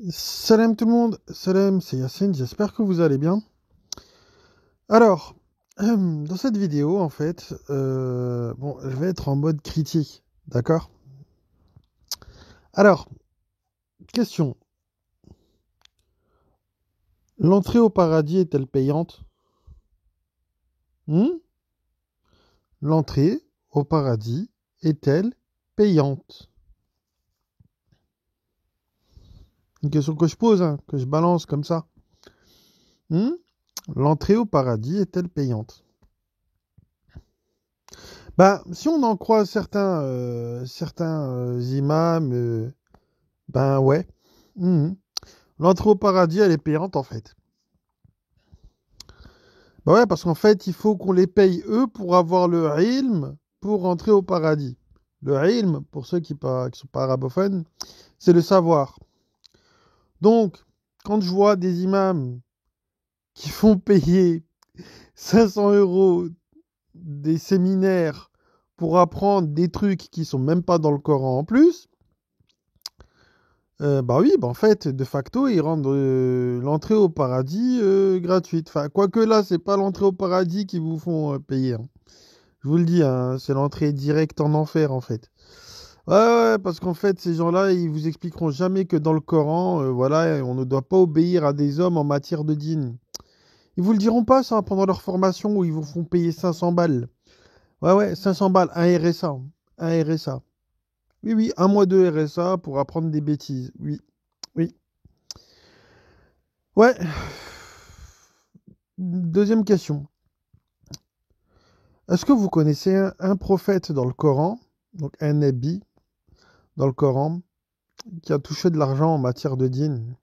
Salam tout le monde, salam, c'est Yacine, j'espère que vous allez bien. Alors, dans cette vidéo, en fait, bon, je vais être en mode critique, d'accord? Alors, question, l'entrée au paradis est-elle payante? Hmm. L'entrée au paradis est-elle payante? Une question que je pose, hein, que je balance comme ça. Hmm. L'entrée au paradis est-elle payante? Ben, si on en croit certains imams, ben ouais. Mhm. L'entrée au paradis, elle est payante en fait. Bah ouais, parce qu'en fait, il faut qu'on les paye eux pour avoir le ilm pour rentrer au paradis. Le ilm, pour ceux qui sont pas arabophones, c'est le savoir. Donc, quand je vois des imams qui font payer 500 euros des séminaires pour apprendre des trucs qui sont même pas dans le Coran en plus, bah oui, bah en fait, de facto, ils rendent l'entrée au paradis gratuite. Enfin, quoique là, c'est pas l'entrée au paradis qui vous font payer, hein. Je vous le dis, hein, c'est l'entrée directe en enfer, en fait. Ouais, ouais, parce qu'en fait, ces gens-là, ils vous expliqueront jamais que dans le Coran, voilà, on ne doit pas obéir à des hommes en matière de dîn. Ils vous le diront pas, ça, pendant leur formation où ils vous font payer 500 balles. Ouais, ouais, 500 balles, un RSA. Un RSA. Oui, oui, un mois de RSA pour apprendre des bêtises. Oui, oui. Ouais. Deuxième question. Est-ce que vous connaissez un prophète dans le Coran, donc un nabi dans le Coran, qui a touché de l'argent en matière de dîn?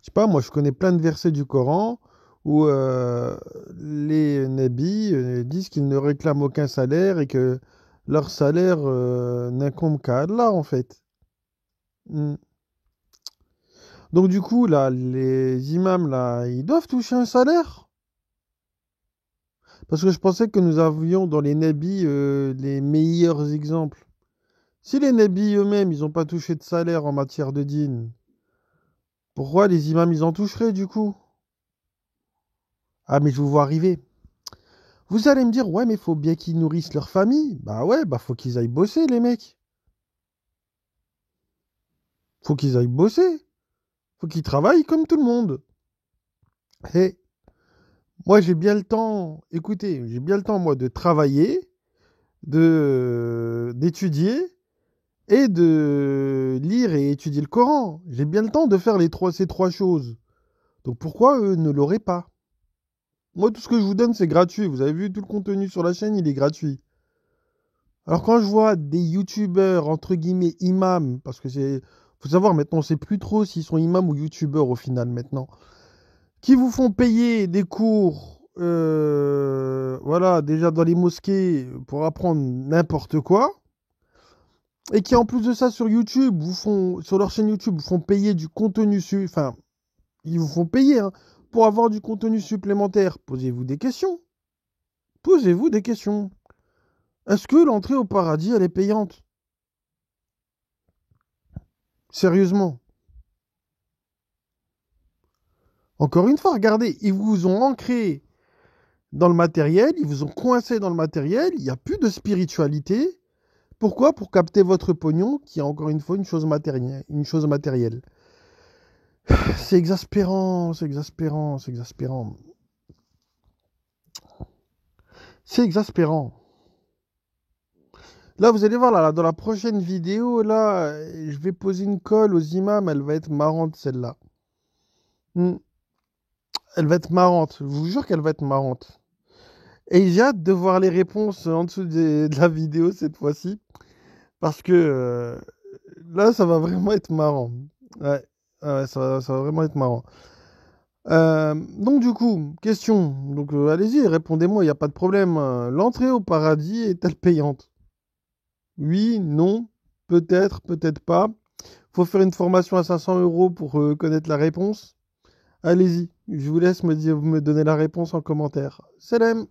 Je sais pas, moi je connais plein de versets du Coran où les nabis disent qu'ils ne réclament aucun salaire et que leur salaire n'incombe qu'à Allah en fait. Hmm. Donc du coup, là, les imams, là, ils doivent toucher un salaire? Parce que je pensais que nous avions dans les nabis les meilleurs exemples. Si les nabis eux-mêmes, ils n'ont pas touché de salaire en matière de dîn, pourquoi les imams, ils en toucheraient du coup? Ah, mais je vous vois arriver. Vous allez me dire, ouais, mais faut bien qu'ils nourrissent leur famille. Bah ouais, bah faut qu'ils aillent bosser, les mecs. Faut qu'ils aillent bosser. Faut qu'ils travaillent comme tout le monde. Et moi, j'ai bien le temps, écoutez, j'ai bien le temps, moi, de travailler, d'étudier et de lire et étudier le Coran. J'ai bien le temps de faire ces trois choses. Donc pourquoi eux ne l'auraient pas? Moi, tout ce que je vous donne, c'est gratuit. Vous avez vu, tout le contenu sur la chaîne, il est gratuit. Alors quand je vois des youtubeurs, entre guillemets, imams, parce que faut savoir maintenant, on sait plus trop s'ils sont imams ou youtubeurs au final maintenant, qui vous font payer des cours, voilà, déjà dans les mosquées pour apprendre n'importe quoi, et qui en plus de ça sur YouTube, sur leur chaîne YouTube, vous font payer du contenu, enfin, ils vous font payer hein, pour avoir du contenu supplémentaire. Posez-vous des questions. Posez-vous des questions. Est-ce que l'entrée au paradis, elle est payante? Sérieusement. Encore une fois, regardez, ils vous ont ancré dans le matériel, ils vous ont coincé dans le matériel, il n'y a plus de spiritualité. Pourquoi? Pour capter votre pognon, qui est encore une fois une chose matérielle. Une chose matérielle. C'est exaspérant, c'est exaspérant, c'est exaspérant. C'est exaspérant. Là, vous allez voir, là, dans la prochaine vidéo, là, je vais poser une colle aux imams, elle va être marrante, celle-là. Hmm. Elle va être marrante, je vous jure qu'elle va être marrante. Et j'ai hâte de voir les réponses en dessous de la vidéo cette fois-ci. Parce que là, ça va vraiment être marrant. Ouais, ouais, ça va vraiment être marrant. Donc du coup, question. Donc allez-y, répondez-moi, il n'y a pas de problème. L'entrée au paradis est-elle payante? Oui, non, peut-être, peut-être pas. Faut faire une formation à 500 euros pour connaître la réponse. Allez-y, je vous laisse me donner la réponse en commentaire. Salam!